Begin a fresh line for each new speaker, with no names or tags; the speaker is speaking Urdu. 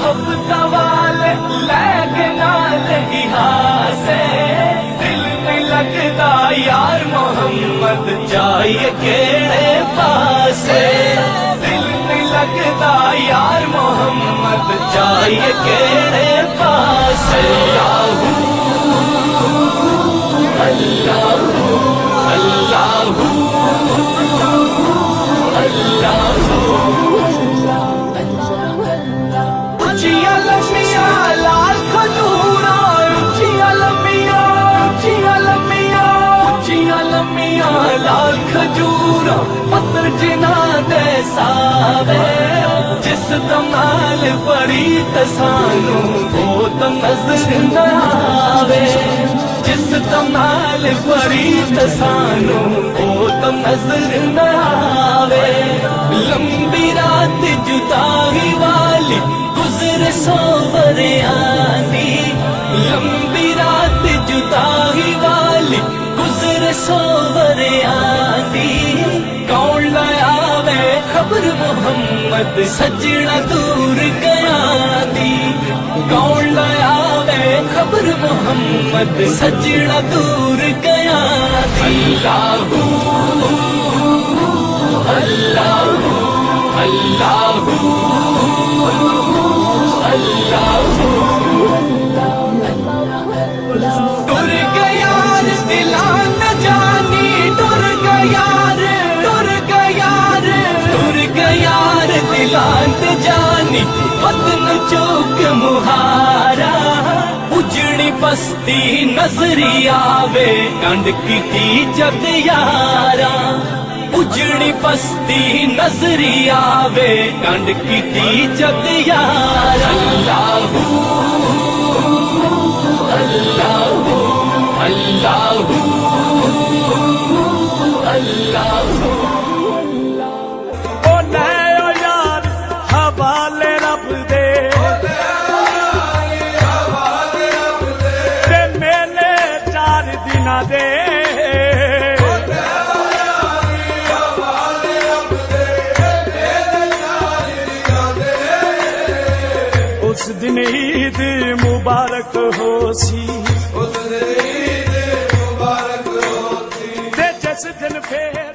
محبت والے لے کے نال ہی ہاسے دل نہیں لگتا یار محمد جائیے کیڑے پاسے دل نہیں لگتا یار محمد جائیے کیڑے پاسے اللہ اللہ اچھیا لمیاں لال کھجورا اچھیا لمیاں لال کھجورا پتر جنا دے ساوے جس دمال بڑی تسانو وہ تو نظر نہ آوے جس دمال بڑی تسانو وہ تو نظر نہ آوے لمبی رات جدائی والی گزر سوور آندی لمبی رات جدائی والی گزر سوور آندی کون لایا وے خبر محمد سجنا دور گیا دی کون لایا وے خبر محمد سجنا دور گیا دی اللہ اللہ ٹر گیا دلان جانی ٹر گیا ٹر گیا ٹر گیا دلان جانی وطن چوک مہارا اجڑی بستی نظری آوے کنڈ کی جد یارا اجڑی بستی نظری آوے کنڈ کی جد یارا اللہ اللہ اللہ
او لے یار حوالے رب دے تے میلے 4 دناں دے اس دن عید مبارک ہو سی تے جس دن پھر